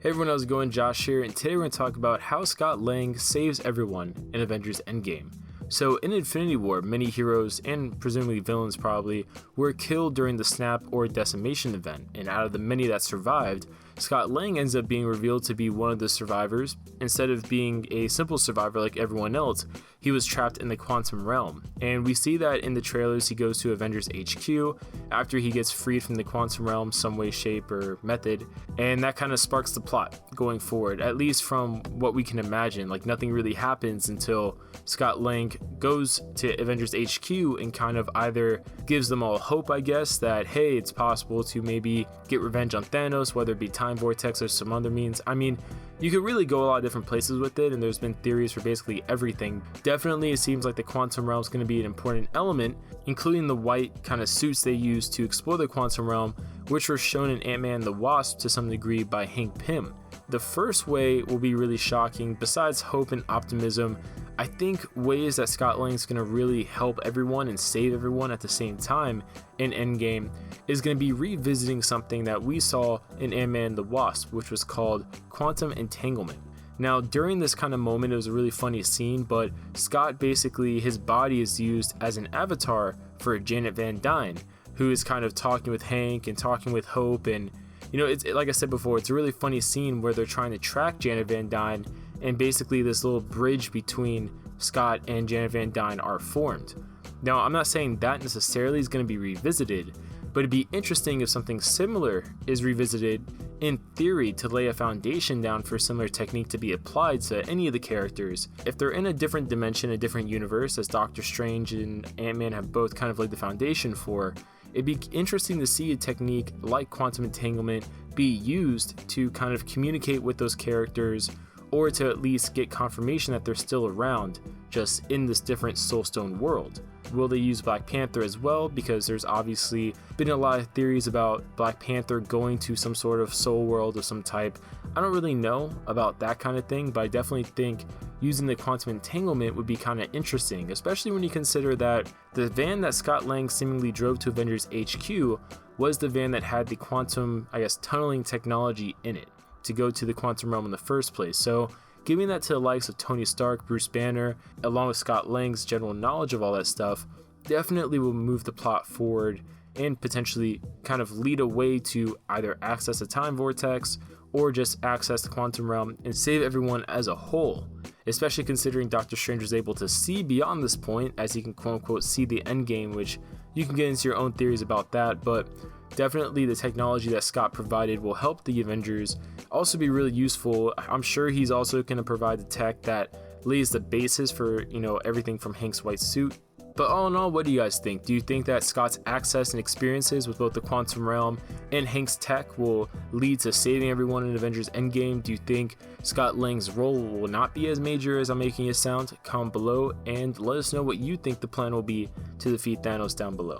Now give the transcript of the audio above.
Hey everyone, how's it going? Josh here, and today we're going to talk about how Scott Lang saves everyone in Avengers Endgame. So in Infinity War, many heroes, and presumably villains probably, were killed during the Snap or Decimation event, and out of the many that survived, Scott Lang ends up being revealed to be one of the survivors. Instead of being a simple survivor like everyone else, he was trapped in the quantum realm. And we see that in the trailers. He goes to Avengers HQ after he gets freed from the quantum realm some way, shape, or method, and that kind of sparks the plot going forward, at least from what we can imagine. Like, nothing really happens until Scott Lang goes to Avengers HQ and kind of either gives them all hope, I guess, that hey, it's possible to maybe get revenge on Thanos, whether it be time vortex or some other means. I mean, you could really go a lot of different places with it, and there's been theories for basically everything. Definitely it seems like the quantum realm is going to be an important element, including the white kind of suits they use to explore the quantum realm, which were shown in Ant-Man and the Wasp to some degree by Hank Pym. The first way will be really shocking. Besides hope and optimism, I think ways that Scott Lang's going to really help everyone and save everyone at the same time in Endgame is going to be revisiting something that we saw in Ant-Man and the Wasp, which was called quantum entanglement. Now, during this kind of moment, it was a really funny scene, but Scott basically, his body is used as an avatar for Janet Van Dyne, who is kind of talking with Hank and talking with Hope. And you know, it's like I said before, it's a really funny scene where they're trying to track Janet Van Dyne, and basically this little bridge between Scott and Janet Van Dyne are formed. Now, I'm not saying that necessarily is going to be revisited, but it'd be interesting if something similar is revisited in theory to lay a foundation down for a similar technique to be applied to any of the characters. If they're in a different dimension, a different universe, as Doctor Strange and Ant-Man have both kind of laid the foundation for, it'd be interesting to see a technique like quantum entanglement be used to kind of communicate with those characters, or to at least get confirmation that they're still around, just in this different Soulstone world. Will they use Black Panther as well? Because there's obviously been a lot of theories about Black Panther going to some sort of soul world of some type. I don't really know about that kind of thing, but I definitely think using the quantum entanglement would be kind of interesting, especially when you consider that the van that Scott Lang seemingly drove to Avengers HQ was the van that had the quantum, tunneling technology in it to go to the quantum realm in the first place. So giving that to the likes of Tony Stark, Bruce Banner, along with Scott Lang's general knowledge of all that stuff, definitely will move the plot forward and potentially kind of lead a way to either access the time vortex or just access the quantum realm and save everyone as a whole, especially considering Doctor Strange was able to see beyond this point, as he can quote unquote see the end game, which you can get into your own theories about that, but definitely the technology that Scott provided will help the Avengers also be really useful. I'm sure he's also going to provide the tech that lays the basis for, everything from Hank's white suit. But all in all, what do you guys think? Do you think that Scott's access and experiences with both the quantum realm and Hank's tech will lead to saving everyone in Avengers Endgame? Do you think Scott Lang's role will not be as major as I'm making it sound? Comment below and let us know what you think the plan will be to defeat Thanos down below.